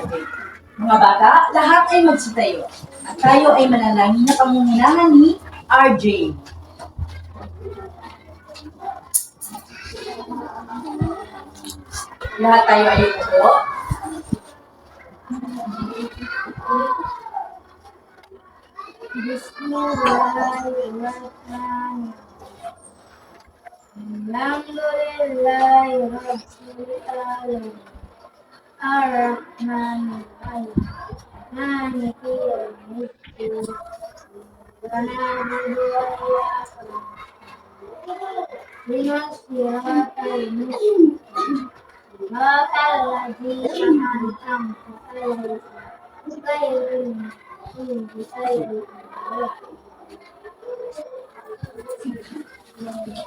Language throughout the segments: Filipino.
Mga bata, lahat ay magsitayo. At tayo ay manalangin na pangunginahan ni RJ. Lahat tayo ay upo. Bismillahirrahmanirrahim. Alhamdulillahi Rabbil Alamin. Ar-Rahmanir-Rahim. Maliki yaumiddin. Iyyaka na'budu wa iyyaka nasta'in. Ihdinas siratal mustaqim. Siratal ladzina an'amta 'alaihim ghairil maghdubi 'alaihim.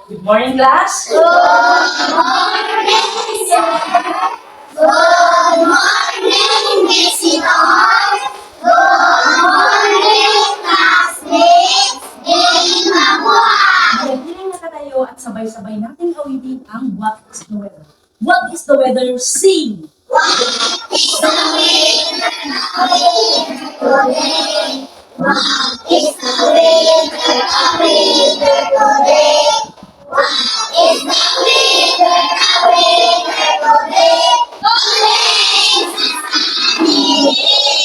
Good morning, class. Good morning, Miss Inon. Good morning, classmates. Day mabuhay. Magandang nakatayo at sabay-sabay nating awitin ang What is the Weather. What is the weather? Sing! What is the weather today? What is the weather today? What is the weather today? Today is a sunny day.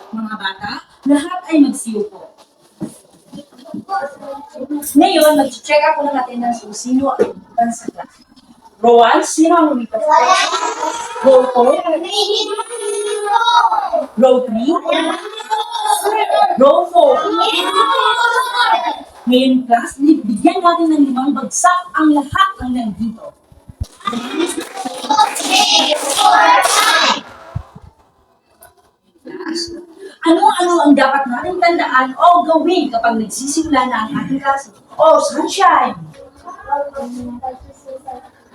Mga bata, lahat ay magsiupo. Ngayon, mag-check ako ng attendance kung sino ang lumipas sa klase. Rowan, sino ang lumipas sa klase? Row 4? Row 3? Row 4? Ngayon, class, bigyan natin ng 5 bagsak ang lahat ng nandito. Ano-ano ang dapat natin tandaan o gawin kapag nagsisimula na ang ating klase? Oh, sunshine!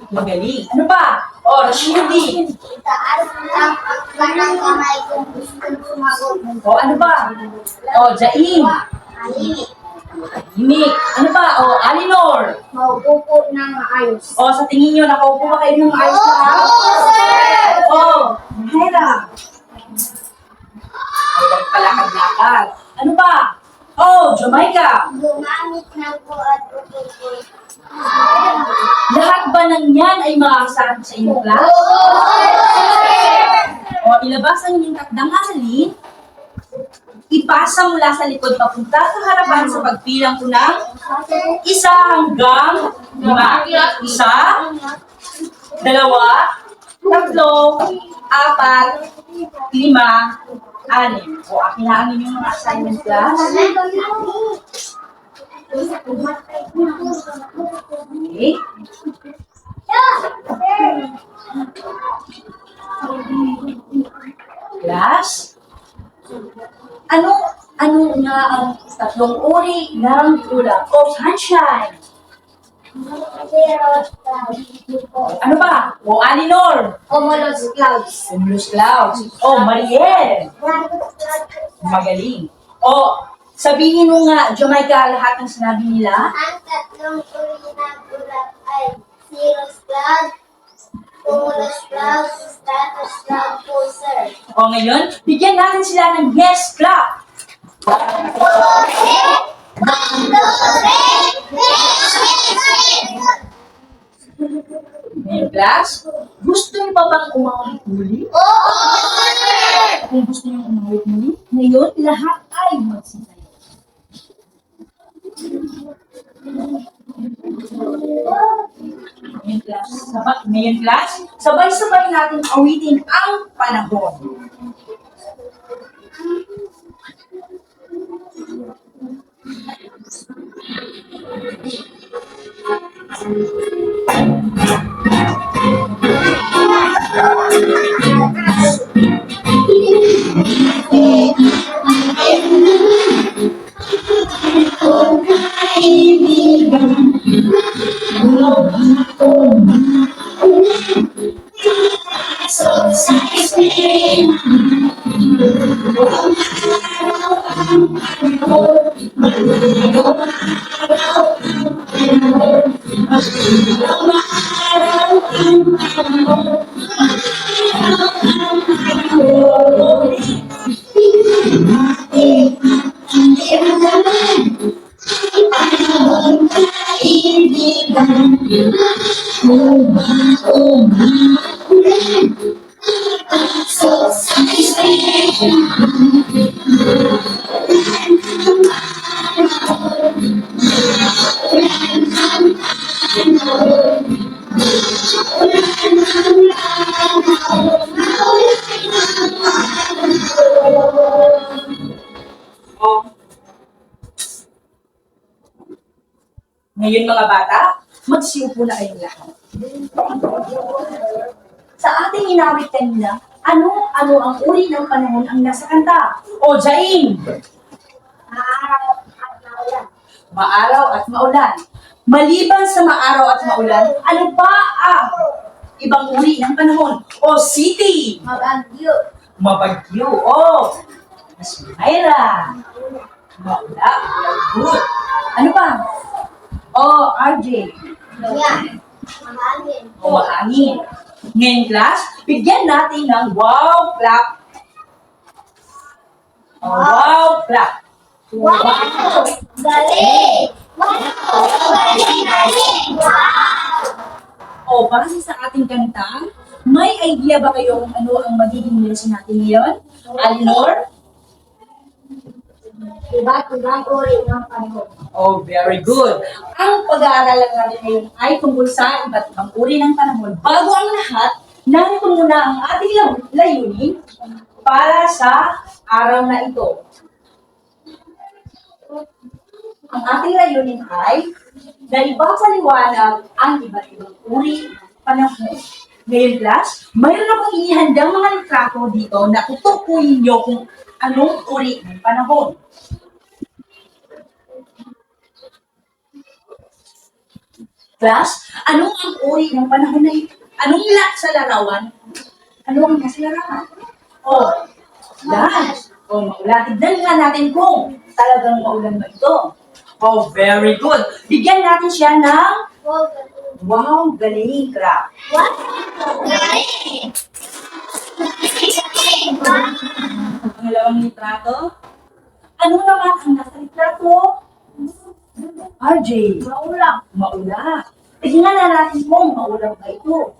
Magaling. Ano pa? Oh, Rashidi. Itaas lang ang kanang kamay kung gustong sumagot. Oh, ano pa? Oh, Jaim. Tahimik. Himik. Ano pa? Oh, Alinor. Mauupo ng maayos. Oh, sa tingin nyo, nakaupo ba kayo ng ayos na ha? Oh, Hera. Oh, palakad-lakad. Ano pa? Oh, Jamaica. Gumamit ng po at utupo. Lahat ba ng yan ay makakasabi sa inyong class? O, ilabas ang inyong takdang aralin. Ipasa mula sa likod papunta sa harapan sa pagbilang ko ng 1 hanggang 5. 1, 2, 3, 4, 5, 6, 7, 6. O, akin na ang inyong mga assignment class. Okay. Class, ano nga ang tatlong uri ng ulam? Oh, sunshine. Ano ba? Oh, Alinor. Cumulus clouds. Cumulus clouds. Oh, Mariel. Magaling. Oh, sabihin mo nga, Jamaica, lahat ng sinabi nila. Ang tatlong uri ng ulap ay cirrus cloud, cumulus cloud, stratus cloud, pulsar. O ngayon, bigyan natin sila ng yes clap. Ngayon, class, gusto niyo pa bang umawit muli? Kung gusto niyo umawit muli, ngayon, lahat ay magsitayo. Ngayon, class, sabay-sabay natin awitin ang panahon. Oh, ngayon mga bata, magsiupo na kayong lahat. Sa ating inawit kanina, ano ang uri ng panahon ang nasa kanta? O, Jain! Maaraw at maulan. Maaraw at maulan. Maliban sa maaraw at maulan, ano pa ang ibang uri ng panahon? O, City! Mabagyo. Mabagyo. O, Miss Myra! Maula. Good. Ano pa? O, RJ. Yan. Mahangin. O, mahangin. Ngayon, class, bigyan natin ng wow clap. O, wow clap. Wow! Galing! Wow! Galing! Wow! O, base sa ating kanta, may idea ba kayong ano ang magiging lesson natin ngayon? Alinor? Iba't ibang uri ng panahon. Oh, very good. Ang pag-aaralan natin ngayon ay tungkol sa iba't ibang uri ng panahon. Bago ang lahat, narito muna ang ating layunin para sa araw na ito. Ang ating layunin ay naipapaliwanag ang iba't ibang uri ng panahon. Ngayon, class, mayroon akong inihandang mga litrato dito na tutukuyin niyo kung anong uri ng panahon. Class, ano ang uri ng panahon na ito? Anong sa larawan? Ano ang nasa larawan? Oh, yan. Oh, maulan. Tignan nga natin kung talagang maulan ba ito. Oh, very good. Bigyan natin siya ng Wow! Galing! wow, galing, crap. Wow! Galing! Galing! Wow! Ang pangalawang litrato. Ano naman ang nasa litrato? RJ. Maulang! Maulan. Tignan na natin kung maulan ba ito.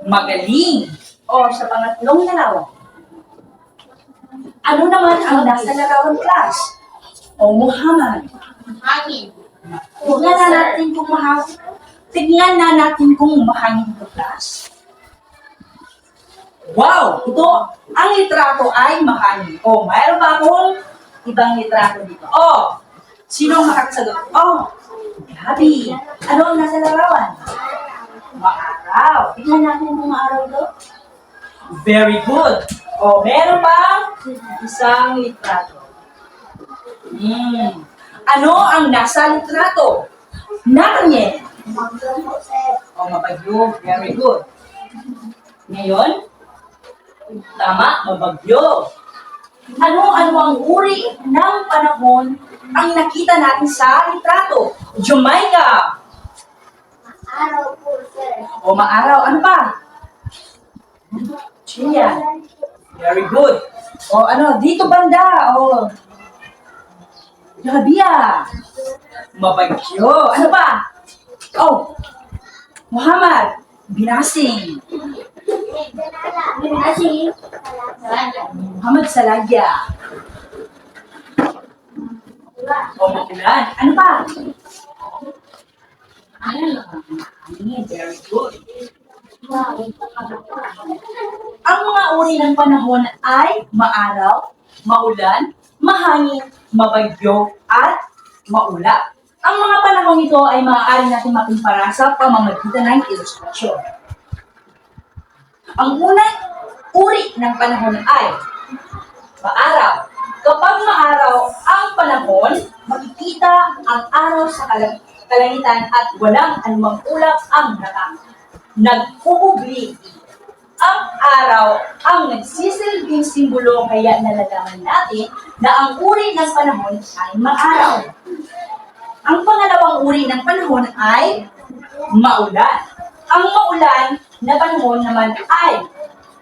Magaling. O sa pangatlong larawan. Ano naman ang nasa larawan, class? O Muhammad. Hangin! Tignan na natin kung mahangin. Tignan na natin kung mahangin ito, class. Wow! Ito, ang litrato ay mahangin. O, mayroon ba akong ibang litrato dito? O, sino ang makakasagot? O, Gabi. Ano ang nasa larawan? Maaraw. Tignan natin kung maaraw ito. Very good. O, meron pa isang litrato. Ano ang nasa litrato? Nakanye. O, mabagyo. Very good. Ngayon, tama, mabagyo. Ano ang uri ng panahon ang nakita natin sa litrato? Jamaica. Araw po, sir. O maaraw. Ano pa? Chia. Very good. O ano, dito banda. O Labia. Mabagyo. Ano pa? Oh, Muhammad. Binasing. Kasi, Muhammad Salagya. O makulan. Ano pa? Very good. Ang mga uri ng panahon ay maaraw, maulan, mahangin, mabagyo, at maulap. Ang mga panahon ito ay maaari natin makumpara sa pamamagitan ng ilustrasyon. Ang unang uri ng panahon ay maaraw. Kapag maaraw ang panahon, makikita ang araw sa kalangitan at walang anumang ulap ang nagkukubli. Ang araw ang nagsisilbing simbolo kaya nalalaman natin na ang uri ng panahon ay maaraw. Ang pangalawang uri ng panahon ay maulan. Ang maulan na panahon naman ay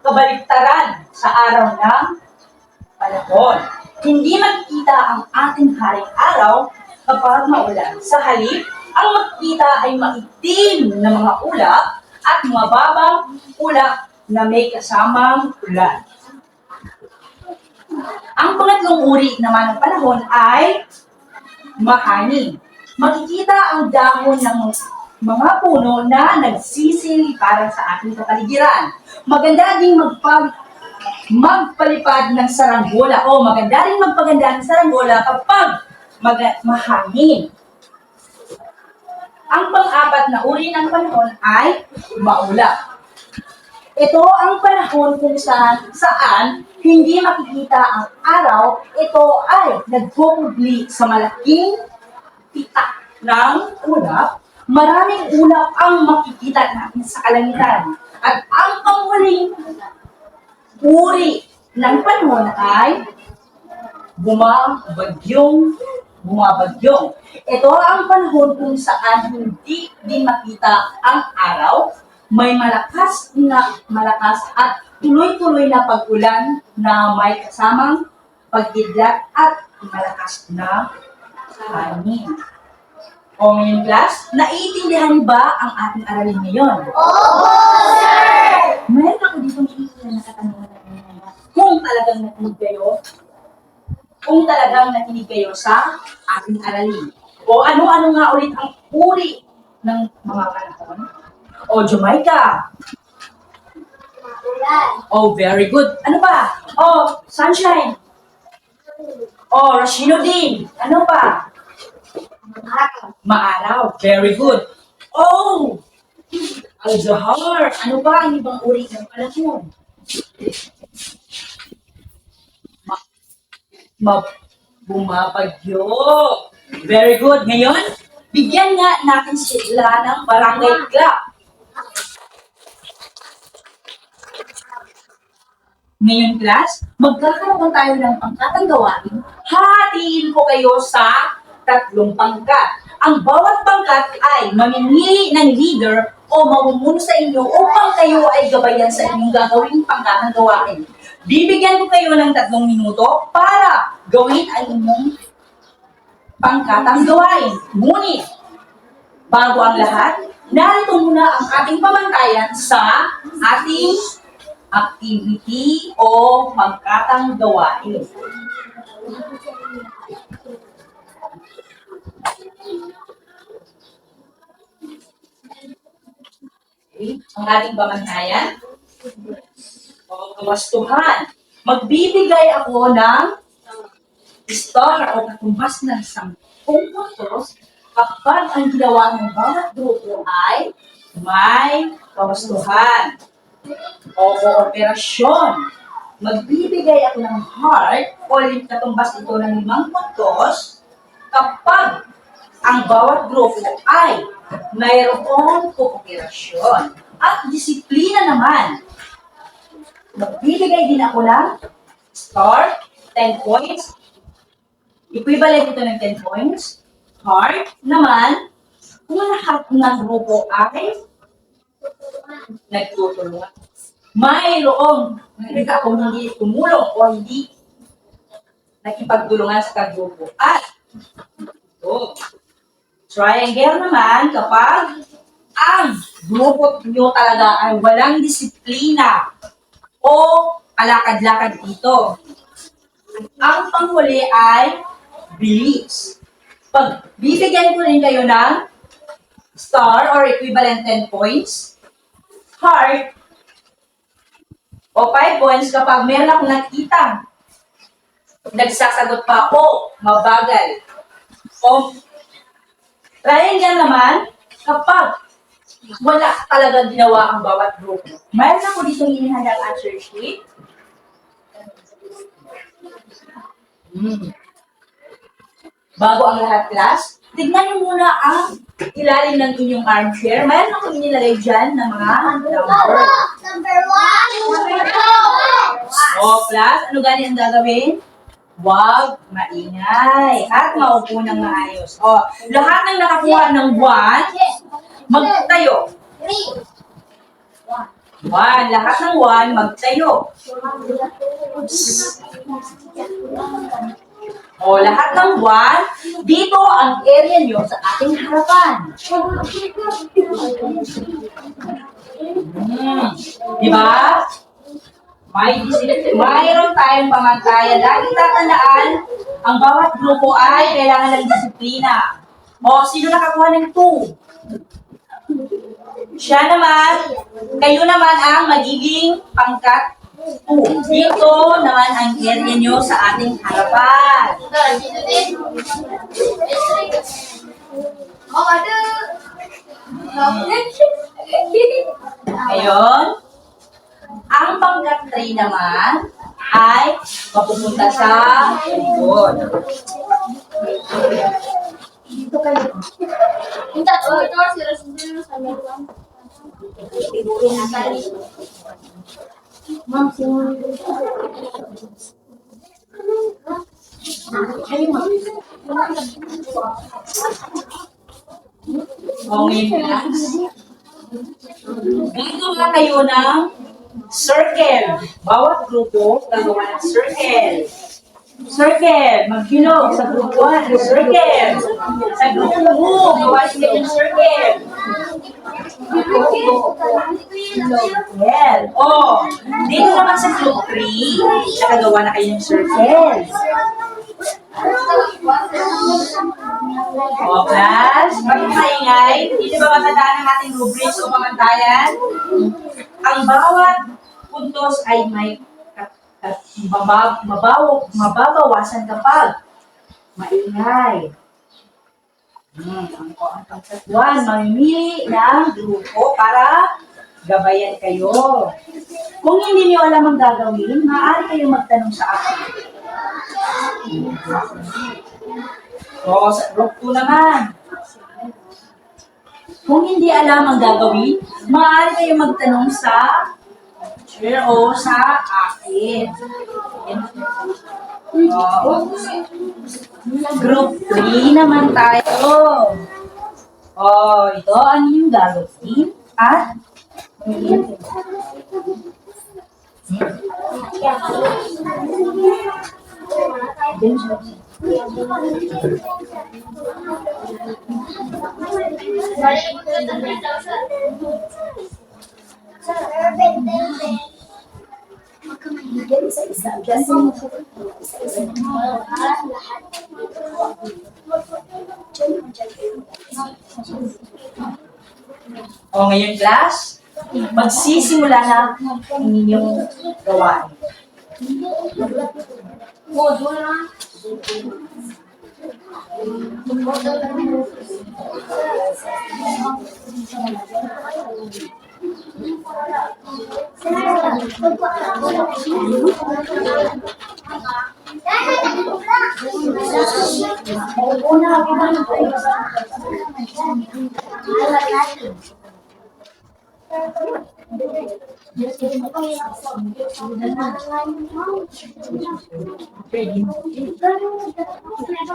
kabaliktaran sa araw ng panahon. Hindi makikita ang ating haring araw kapag maulan. Sa halip, ang makikita ay maitim na mga ulap at mababang ulap na may kasamang ulan. Ang pangatlong uri naman ng panahon ay mahangin. Makikita ang dahon ng mga puno na nagsisiliparan sa ating kapaligiran. Maganda ding magpalipad ng saranggola o maganda rin magpaganda ng saranggola kapag mahangin. Ang pang-apat na uri ng panahon ay maulap. Ito ang panahon kung saan hindi makikita ang araw, ito ay nagpupubli sa malaking pitak ng ulap. Maraming ulap ang makikita natin sa kalangitan. At ang panghuling uri ng panahon ay bumabagyong. Ito ang panahon kung saan hindi din makita ang araw, may malakas at tuloy-tuloy na pag-ulan na may kasamang pagkidlat at malakas na hangin. O ngayon class, naiintindihan ba ang ating aralin ngayon? Opo, sir! Meron ako dito nakikita na katanungan natin kung talagang nakinig kayo sa ating aralin. O ano-ano nga ulit ang uri ng mga panahon? O Jamaica. Maulan. Oh, very good. Ano pa? Oh, sunshine. Oh, Rashino din. Ano pa? Araw. Maaraw. Very good. Oh, Al-Zahar. Ano ba ang ibang uri ng panahon? Bumabagyo. Very good. Ngayon, bigyan nga natin sila ng barangay club. Ngayon, class, magkakaroon tayo ng pangkatang gawain. Hatiin ko kayo sa 3 pangkat. Ang bawat pangkat ay mamimili ng leader o mamumuno sa inyo upang kayo ay gabayan sa inyong gagawing pangkatang gawain. Bibigyan ko kayo ng 3 minuto para gawin ang inyong pangkatang gawain. Ngunit, bago ang lahat, narito muna ang ating pamantayan sa ating activity o pangkatang gawain. Okay. Ang ating pamantayan o kawastuhan. Magbibigay ako ng star o katumbas ng 10 puntos kapag ang ginawa ng bawat grupo ay may kawastuhan o kooperasyon. Magbibigay ako ng heart o katumbas ito ng 5 puntos kapag ang bawat grupo ay mayroong kooperasyon at disiplina naman. Magbibigay din ako ng star, 10 points. Equivalent ito ng 10 points. Heart naman, kung lahat ng grupo ay nagtutulungan. Mayroong kung hindi tumulong o hindi nakipagtulungan sa kagrupo. At ito, triangle naman kapag ang grupo nyo talaga ay walang disiplina o alakad-lakad dito. Ang panghuli ay beliefs. Pag bibigyan ko rin kayo ng star or equivalent 10 points, heart, o 5 points kapag meron akong nakita. Nagsasagot pa ako, mabagal. O triangle naman, kapag wala talaga ginawa ang bawat grupo. Mayroon ako dito hinihandang answer sheet. Bago ang lahat, class, tignan niyo muna ang ilalim ng inyong armchair. Mayroon akong inilagay dyan ng mga number. Number 1. Number 2. O, class, ano gani ang gagawin? Huwag maingay at maupo ng maayos. O, lahat ng nakakuha ng 1, magtayo. 1, lahat ng 1, magtayo. O, lahat ng 1, dito ang area nyo sa ating harapan. Diba? Mayroon tayong pamantayan. Lagi tatandaan, ang bawat grupo ay kailangan ng disiplina. O, sino nakakuha ng 2? Siya naman, kayo naman ang magiging pangkat 2. Dito naman ang area nyo sa ating harapan. Ngayon, ang pangkat 3 naman ay mapupunta sa likod. O, ngayon class, gagawa kayo ng circle. Bawat grupo, gagawa ng circle. Circle. Magbilog sa grupo 1. Circle. Sa grupo 2, gawa sila ng circle. Circle. O, dito naman sa group 3, nakagawa na kayo ng circle. O, class, magpaingay. Hindi ba matandaan ang ating rubrics o pamantayan? Ang bawat puntos ay may mababawasan kapag maingay. Ang pangkat 1, mamimili ng grupo para gabayan kayo. Kung hindi niyo alam ang gagawin, maaari kayong magtanong sa akin. O, sa group 2 naman. Kung hindi alam ang gagawin, maaari kayong magtanong sa teacher o sa akin. O, group 3 naman tayo. O, ito ang inyong gagawin at O, ngayon class, magsisimula na ang inyong gawain.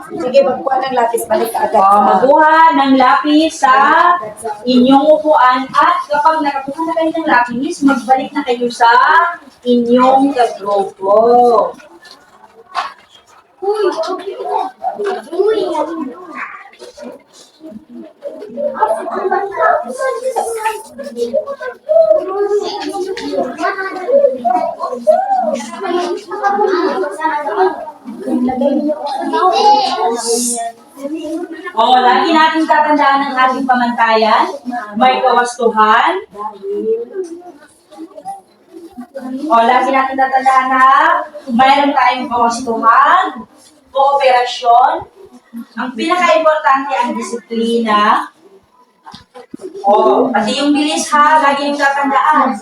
Sige, magkuha ng lapis, balik ka agad. O, magkuha ng lapis sa inyong upuan at kapag nakakuha na kayo ng lapis, magbalik na kayo sa inyong kagrupo. O, lagi natin tatandaan ang ating pamantayan. May kawastuhan. O, lagi natin tatandaan na mayroon tayong kawastuhan, kooperasyon. Ang pinaka-importante ang disiplina. O, pati yung bilis ha, lagi yung tatandaan.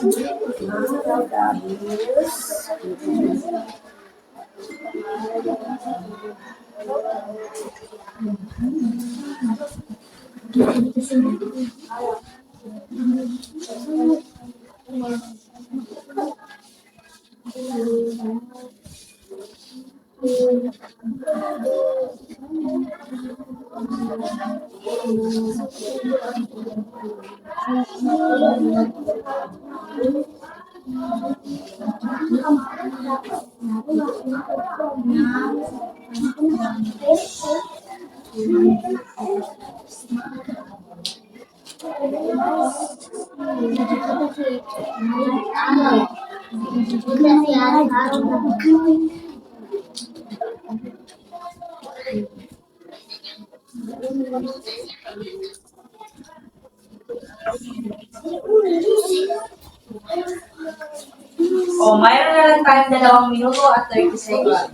O, mayroon na lang tayong 2 minuto at 30 seconds.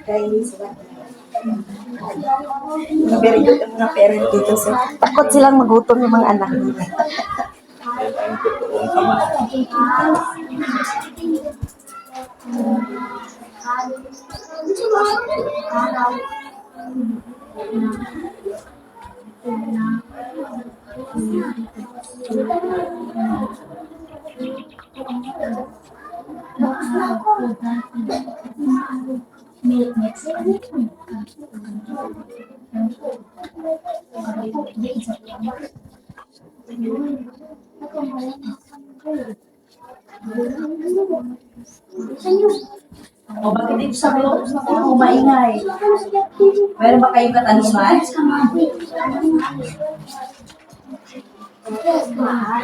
Guys, very good ang mga parent dito. So, takot silang magutom yung mga anak nila. Yan ang totoong ama. O, bakit dito sa loob ako maingay? Meron ba kayong katanungan?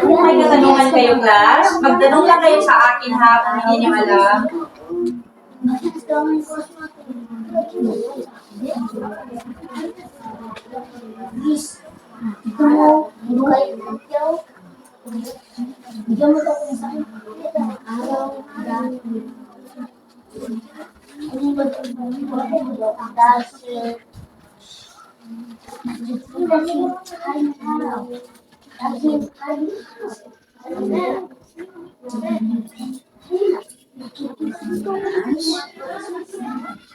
Kung may katanungan kayo, class, magtanong lang kayo sa akin ha, kung hindi niyo alam.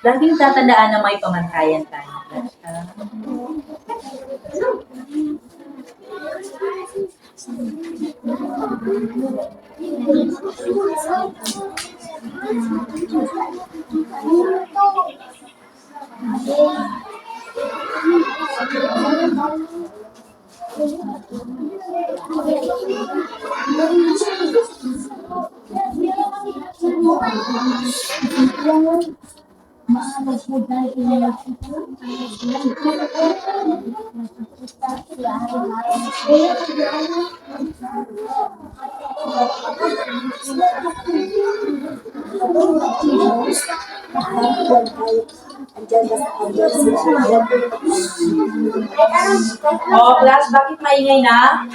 Laging tatandaan na may pamantayan tayo. O, class, bakit maingay na?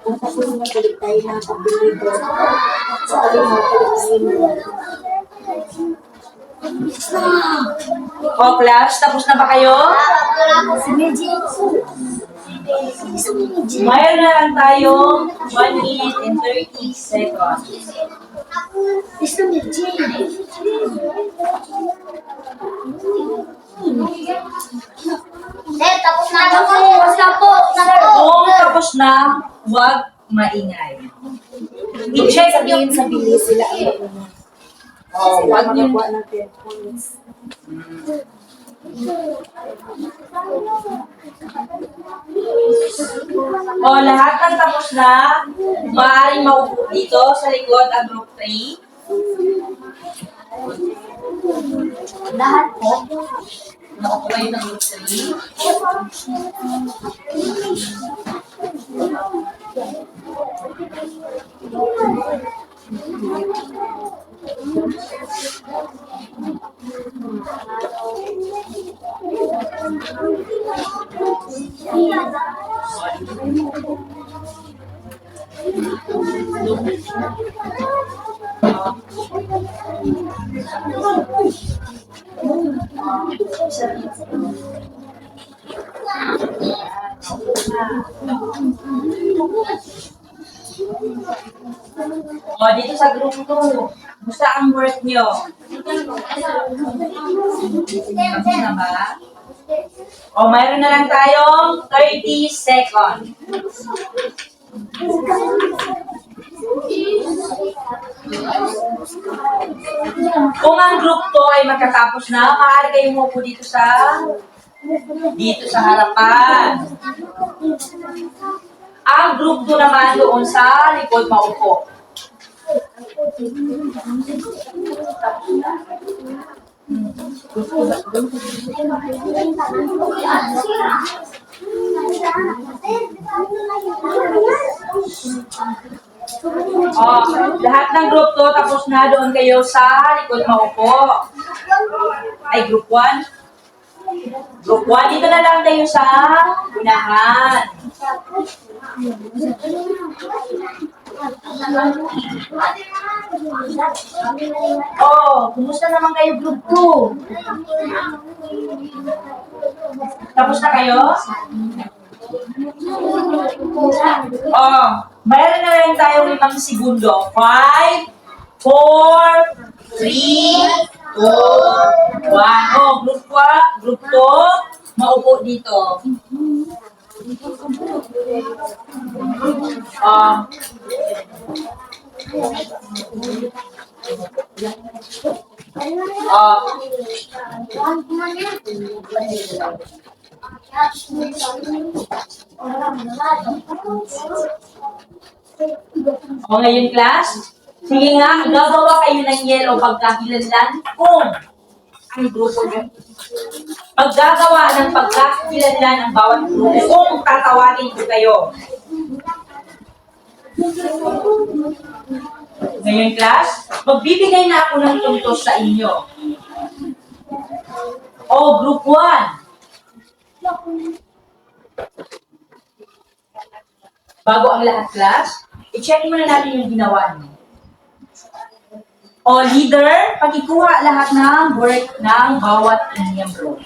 Tapos nabalik tayo na kapilido. Sa aling mga Pilipino. O, class, tapos na ba kayo? Mayroon na lang tayong 1 minute and 30 seconds. Tapos na po. Kung tapos na, huwag maingay. I-check Sabihin yung... sa bilis sila ang mga Oh, sila wag yung... makakuha ng 10 points. O, lahat ng tapos na, maaaring maupo dito sa likod ang group 3. Lahat po. Naupo kayo ng group 3. O, dito sa group 2, musta ang work nyo? Tapos na ba? O, mayroon na lang tayong 30 seconds. Kung ang group 2 ay magkatapos na, maaari kayong umupo dito sa harapan. Ang group 2 naman doon sa likod maupo. Lahat ng group 2 tapos na, doon kayo sa likod maupo. Ay, group 1. Group 1, dito na lang kayo sa unahan. Kumusta naman kayo group 2? Tapos na kayo? Mayroon na lang tayong 5 segundo. 5, 4, 3, 2, 1. Group 2, maupo dito. Ngayon class, sige nga, gagawa kayo ng yellow pagkakilanlan kung ang grupo nyo. Maggagawa ng pagkakilanlan ang bawat grupo kung tatawagin ko kayo. Ngayon class, magbibigay na ako ng tuntos sa inyo. Group 1. Bago ang lahat class, i-check muna natin yung ginawa niyo. Leader, pagikuha lahat ng work ng bawat miyembro.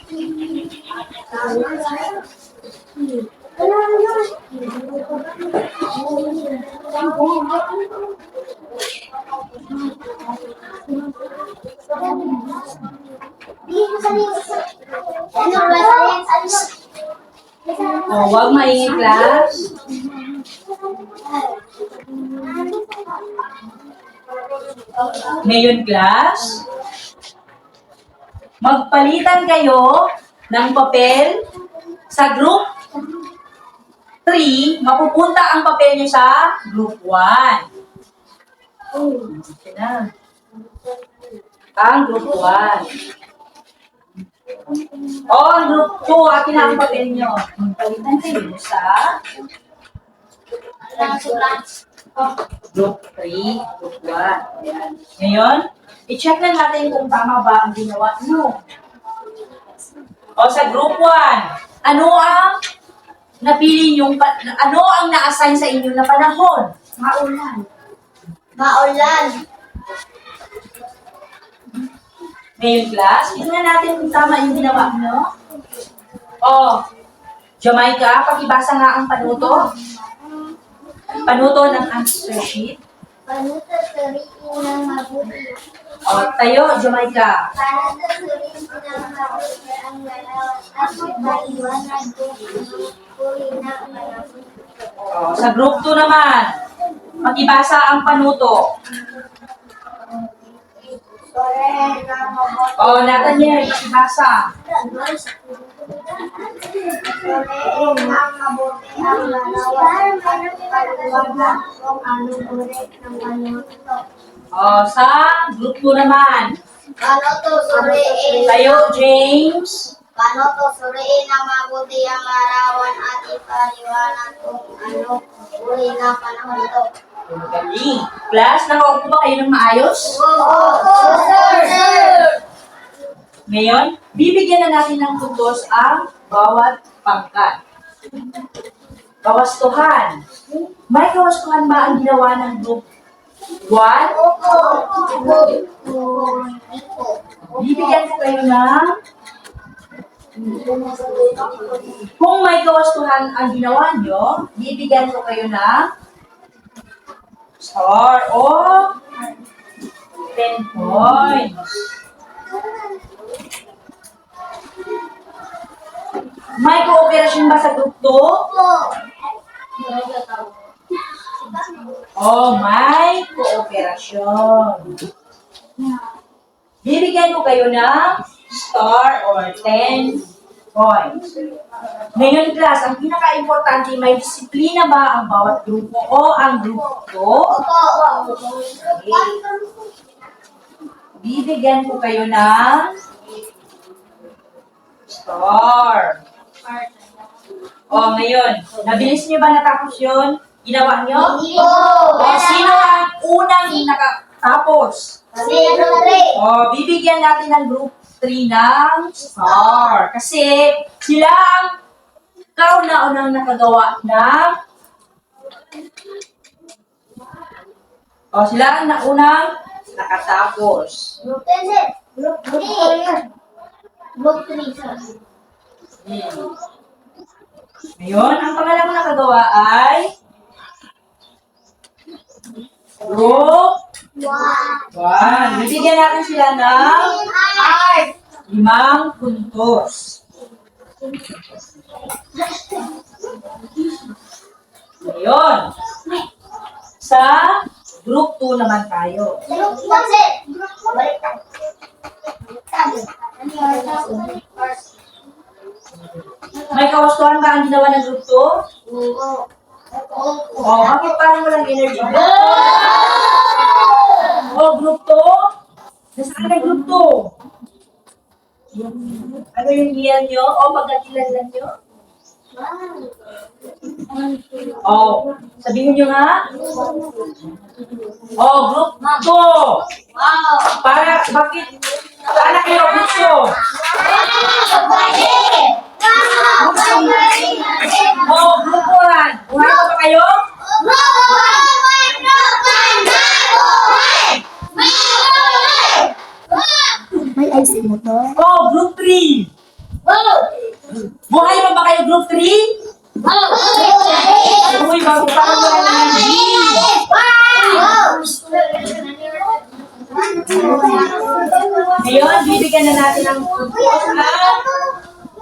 Huwag maingay class. Ngayon class, magpalitan kayo ng papel sa group 3, mapupunta ang papel nyo sa group 1. Ang group 1. Ang group 2, akin na ang papel nyo. Magpalitan kayo sa group 3, group 1. Ayan. Ngayon, i-check na natin kung tama ba ang ginawa nyo. Sa group 1, ano ang napili nyo, ano ang na-assign sa inyo na panahon? Maulan. Ngayon class, tingnan natin kung tama yung ginawa nyo. Jamaica, pakibasa nga ang panuto. Panuto ng answer sheet. Panuto suriin ng mabuti. Tayo, Jamaica. Panuto suriin ng mabuti ang galawan at maiwanag kung uri ng mabuti. Sa group 2 naman, pakibasa ang panuto. Suriin ng mabuti. Nathaniel, pakibasa. Suriin ng mabuti ang galawan at maiwanag kung anong uri ng panuto. Sa group 2 naman, Panuto suriin. tayo, James. Panuto suriin ng mabuti ang larawan at ipaliwanag kung ano uri ng panahon ito. Galing. Class, nakaupo ba kayo ng maayos? Sir! Ngayon, bibigyan na natin ng puntos ang bawat pangkat. Kawastuhan. May kawastuhan ba ang ginawa ng group 1? Bibigyan ko kayo ng kung may kawastuhan ang ginawa nyo, bibigyan ko kayo ng star o 10 points. May kooperasyon ba sa group 2? Oh, may kooperasyon. Bibigyan ko kayo ng star or 10 points. Ngayon, class, ang pinaka-importante, may disiplina ba ang bawat grupo o ang grupo 2? Okay. Bibigyan ko kayo ng star. O, ngayon, nabilis niyo ba natapos yun? Ginawa niyo? O, sino ang unang nakatapos? O, bibigyan natin ng group 3 ng star. Kasi sila ang kauna-unang nakagawa ng sila ang naunang nakatapos. Ngayon, ang pangalawang nakagawa ay group 1. Bibigyan natin sila ng 5 puntos. Ngayon, sa group 2 naman tayo. May kawastuhan ba ang ginawa ng group 2? Bakit parang walang energy? Group 2? Nasaan na group 2? Ano yung iyan nyo? Pagkatilan nyo? Sabihin nyo nga. Group 2. Bakit? Saan na kayo group 2? Group 1. Buhay pa ba kayo? May IC mo to? Group 3. Buhay pa ba kayo group 3? Uy, bago parang wala na energy. Ngayon, bibigyan na natin ng puntos na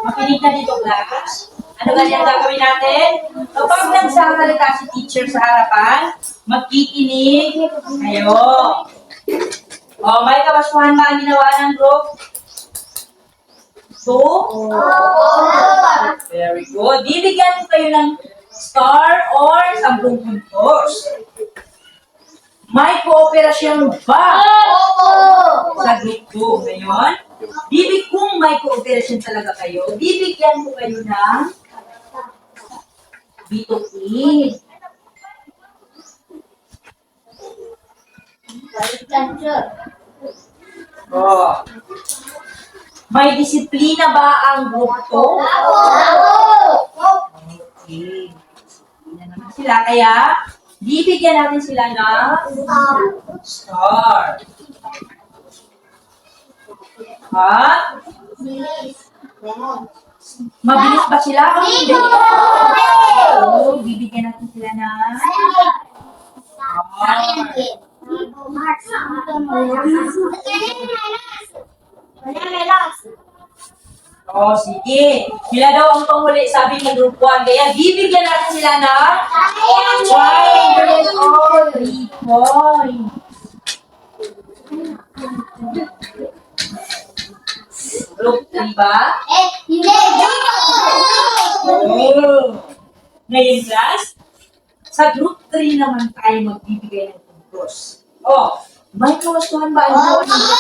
makinig na dito, class. Ano ba yung gagawin natin? Kapag nagsasalita si teacher sa harapan, magkikinig kayo. May kawastuhan ba ang ginawa ng group 2? Very good. Bibigyan ko kayo ng star or 10 puntos. May kooperasyon ba sa group 2? Ngayon, kung may kooperasyon talaga kayo, bibigyan ko kayo ng bituin. May disiplina ba ang group 2? Okay. Disiplina naman sila. Kaya, bibigyan natin sila ng star. At, mabilis ba sila? Hindi. Bibigyan natin sila ng star. Sige. Sila daw ang panghuli, sabi ng group 1. Kaya bibigyan natin sila ng 3 points. Group 3 ba? Ngayon, class, sa group 3 naman tayo magbibigay ng puntos. May kawastuhan ba ang ginawa ng group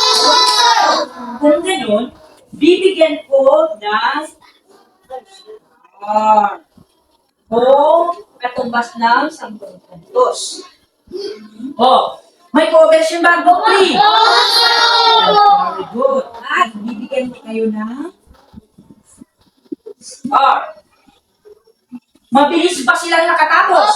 2? Kung ganun, bibigyan ko ng katumbas ng 10 puntos. May cooperation ba ang group 3? Very good. At bibigyan ko kayo ng star. Mabilis ba silang nakatapos?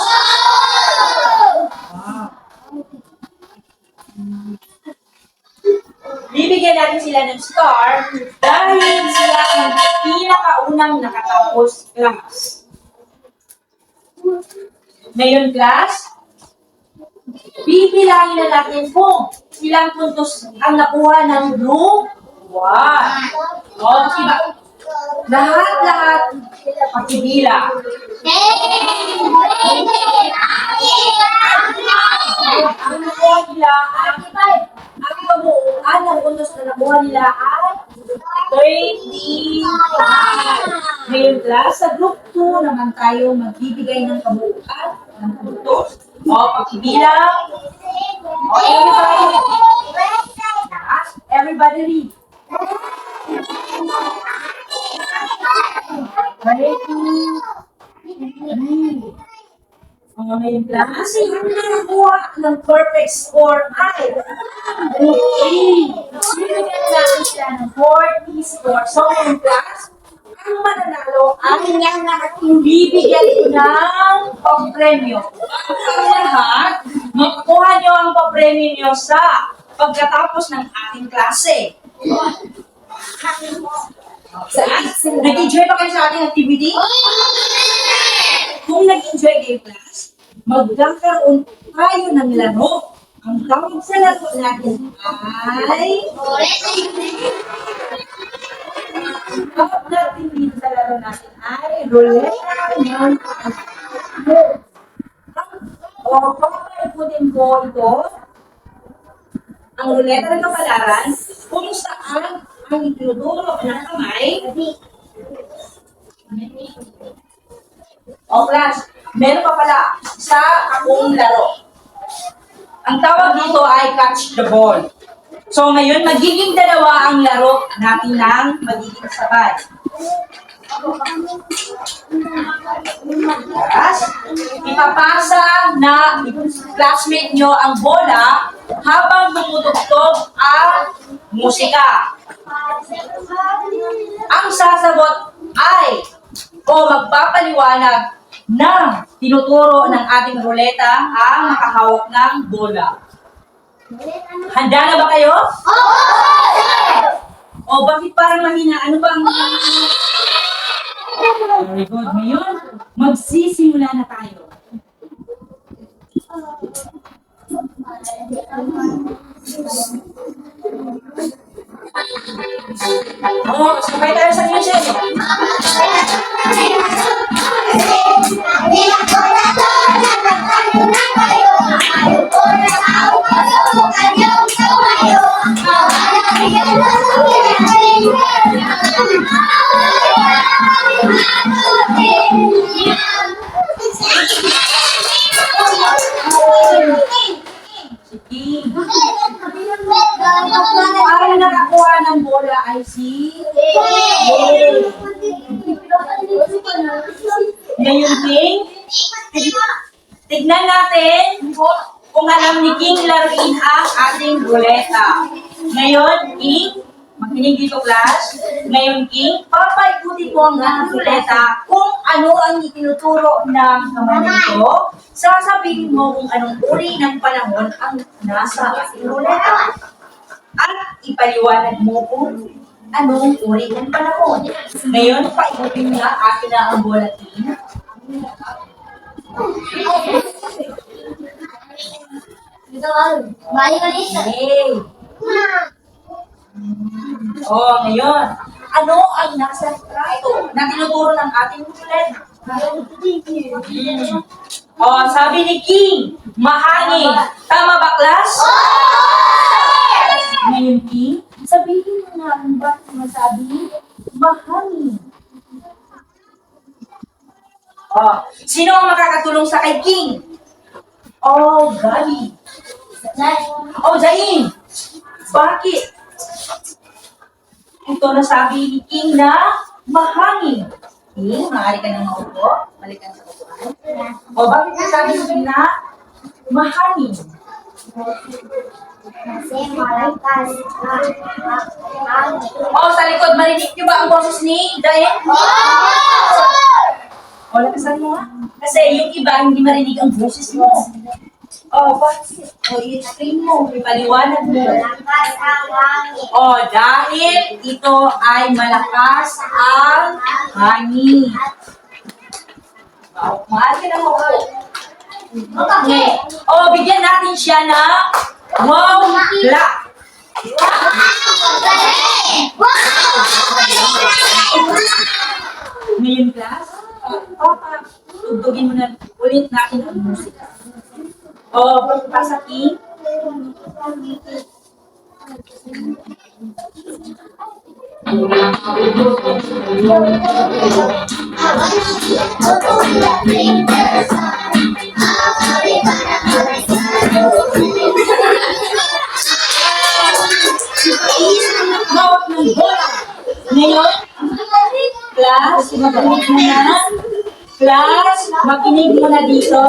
Bibigyan bibigyan natin sila ng star dahil sila ang pinakaunang nakatapos class. Ngayon, class, bibilangin na natin kung ilang puntos ang nakuha ng group 1. O, diba? Lahat pakibilang. Ang nakuha nila ay ang kabuuan ng puntos na nakuha nila ay 35. Ngayon, class, sa group 2 naman tayo magbibigay ng kabuuan ng puntos. O, pakibilang. O, everybody read. Ngayon lang, kasi yung nakakuha ng perfect score ay binigyan natin siya ng 40 score. So, ngayon class, ang mananalo ay bibigyan ko ng pang-premyo. Ang lahat, makukuha nyo ang pang-premyo nyo sa pagkatapos ng ating klase. Nag-enjoy ba kayo sa ating activity? Kung nag-enjoy kayo, class, magkakaroon tayo ng laro. Ang tawag sa laro natin ay... Tawag natin dito sa laro natin ay ruleta ng... O, papaikutin ko ito, ang ruleta ng kapalaran, kung saan ang itinuturo ng kamay. O class, meron pa pala sa akong laro. Ang tawag dito ay catch the ball. So ngayon, magiging dalawa ang laro natin ng magiging sabay. Class, ipapasa na classmate nyo ang bola habang tumutugtog ang musika. Ang sasagot ay o magpapaliwanag na tinuturo ng ating ruleta ang nakahawak ng bola. Handa na ba kayo? O bakit parang mahina? Ano ba ang... Very good. Ngayon, magsisimula na tayo. Oh, sabay tayo sa music. Ang nakakuha ng bola ay si ngayon, King, tignan natin kung alam ni King laruin ang ating ruleta. Ngayon, King, makinig dito, class. Ngayon, King, papaikutin mo ang ating ruleta kung ano ang itinuturo ng kamay nito. Sasabihin mo kung anong uri ng panahon ang nasa ating ruleta. At ipaliwanag mo kung anong uri ng panahon. Ngayon, paikutin na akin na ang bola, King. Hey. Oh, ngayon. Ano ang nasa trato na tinuturo ng ating ruleta? Oh, sabi ni King, mahangin. Tama ba, class? Ngayon, King, sabihin mo nga kung bakit masabi mahangin. Oh, sino ang makakatulong sa kay King? Oh, Gabi. Oh, Jain. Bakit? Ito na sabi ni King na mahangin. King, maaari ka nang maupo. Balik ka sa upuan. O, bakit nasabi ni King na mahangin? Kasi malakas ang O, sa likod, marinig niyo ba ang boses ni Jain? O, lakasan mo nga. Kasi yung iba, hindi marinig ang boses mo. Oh, bakit? Oh, i-explain mo. Ipaliwanag mo. Malakas ang hangin. Oh, dahil ito ay malakas ang hangin. Wow, mahal ka ng ako. Okay. Oh, bigyan natin siya ng wow clap. Ngayon, class, Papa, tugtugin mo na ulit natin ang musika. Oh, pasaki. Hawak ng bola. Ngayon, class, makinig muna. Class, makinig muna dito.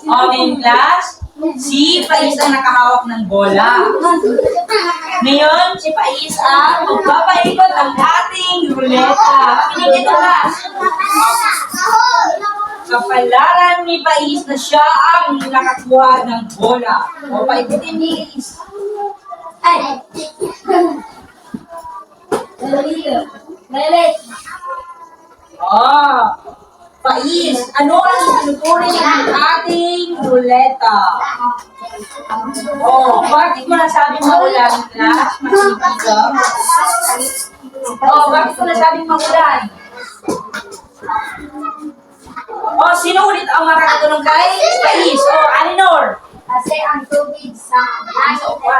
Okay, class. Si Pais ang nakahawak ng bola. Ngayon, si Pais ang magpapaikot ang ating ruleta. Makinig ito, class. Kapalaran ni Pais na siya ang nakakuha ng bola. O, paikutin ni Pais. Ay. Malit. Ah, Pais, ano ang tinuturing ng ating ruleta? Oh, bakit mo nasabing maulan, class? Makinig ka. Oh, bakit mo nasabing maulan? Oh, sino ulit ang makakatulong kay Pais? Oh, Alinor. Kasi ang tubig sa langit ay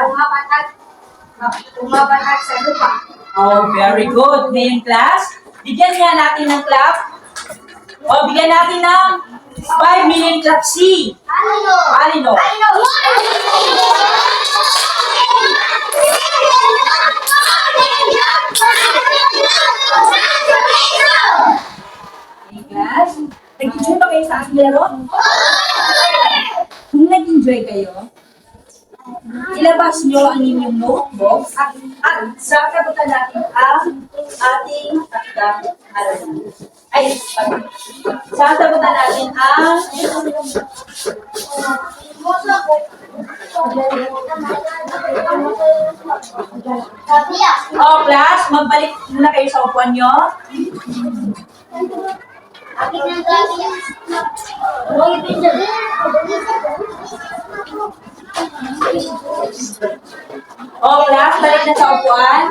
bumabatag sa lupa. Oh, very good. Ngayon, class, bigyan nga natin ng clap. Oh, bigyan natin ng 5 million clap C. Alinor. Okay, class. Nag-enjoy ba kayo sa ating laro? Kung nag-enjoy kayo, ilabas nyo ang inyong notebook at sasagutan natin ang ating takdang halaman. Ay, sasagutan natin ang oh, class, magbalik muna kayo sa upuan nyo. Oh, class, balik na sa upuan.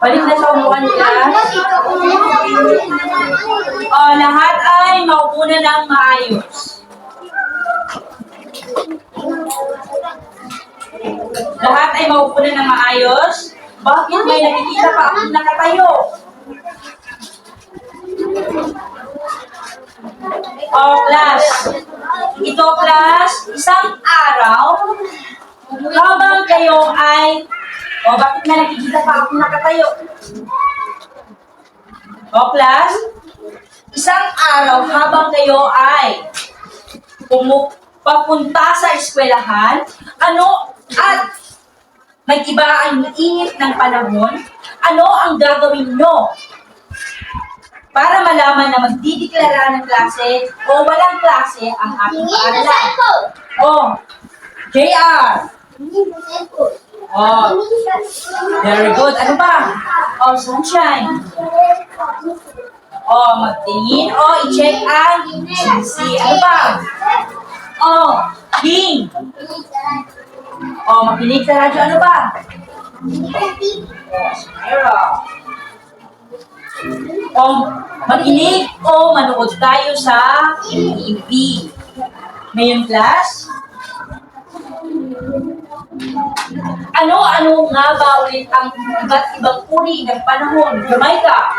Balik na sa upuan, class. Oh, lahat ay maupo na ng maayos. Lahat ay maupo na ng maayos. Bakit may nakikita pa akong nakatayo? Oh, class. Ito, class, isang araw, habang kayo ay, oh, bakit may nakikita pa akong nakatayo? Oh, class, isang araw, habang kayo ay papunta sa eskwelahan, ano, at nag-iba ang init ng panahon, ano ang gagawin nyo? Para malaman na magdideklara ng klase o walang klase ang ating paaralan. Oh, JR. Oh, very good. Ano ba? Oh, sunshine. Oh, magtingin. Oh, i-check ang GC. Ano ba? Oh, King. Oh, makinig sa radyo. Ano ba? Oh, Smyra. O makinig o manood tayo sa TV. Ngayon, class, ano-ano nga ba ulit ang iba't ibang uri ng panahon? Jamaica.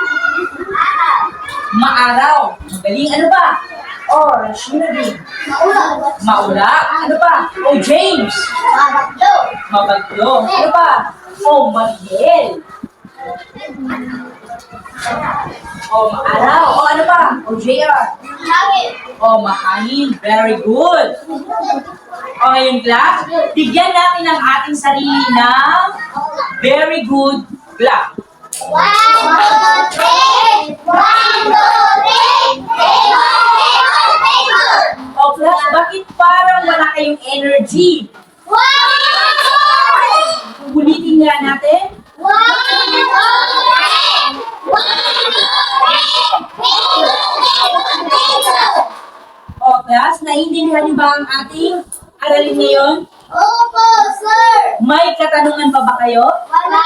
Maaraw. Magaling. Ano ba? Or, Shinobi. Maula. Ano ba? O, James. Mabagyo. Ano ba? O, Mariel. O, maaraw. O, ano pa? O, JR. Hangin. O, mahangin. Very good. O, ngayon, class, bigyan natin ang ating sarili ng very good clap. 1, 2, 3. 1, 2, 3. Very good. O, class, bakit parang wala kayong energy? 1, 2, 3. Ulitin nga natin. 1, 2, 3. 1, 2, 3. O, class, naiintindihan niyo ba ang ating aralin ngayon? Opo, sir. May katanungan pa ba kayo? Wala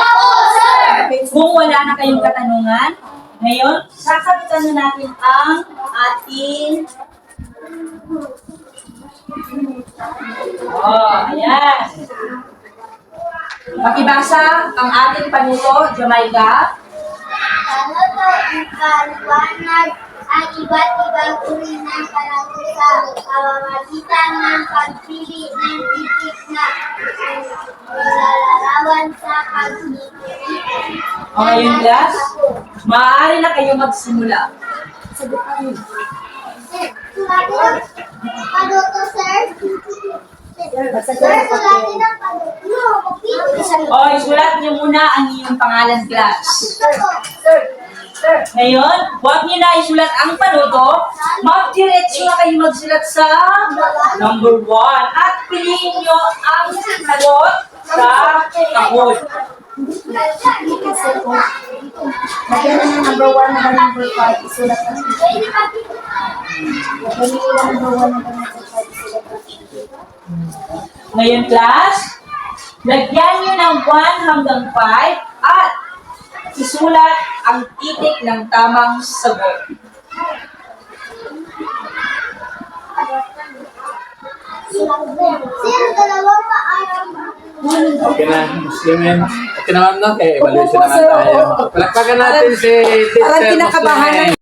po, sir. Kung wala na kayong katanungan, ngayon, sasagutan na natin ang ating... Ayan. Pakibasa ang ating panuto, Jamaica. Ano to ipaliwanag ang iba't ibang uri ng panahon sa pamamagitan ng pagpili ng titik na nilalarawan sa pagpipili. O ngayon, class, maaari na kayo magsimula. Panuto, sir? Sir, sulatin ang panuto. No, magpipili. O, isulat niyo muna ang inyong pangalan, class. Sir, Ngayon, huwag niyo na isulat ang panuto. Mag-diretso na kayo magsulat sa number 1. At piliin niyo ang sagot sa kahon. Lagyan na ng number 1 hanggang number 5. Isulat na. Lagyan nyo yung number 1 hanggang number 5. Isulat na. Ngayon, class, lagyan niyo ng 1 hanggang 5 at isulat ang titik ng tamang sagot. sir, dalawang paalam. Okay na, Muslimin. Okay na ma'am, no? Okay, evaluation Opo, naman sir, tayo. opo. Palakpakan natin si Teacher Parang kinakabahan Muslimin.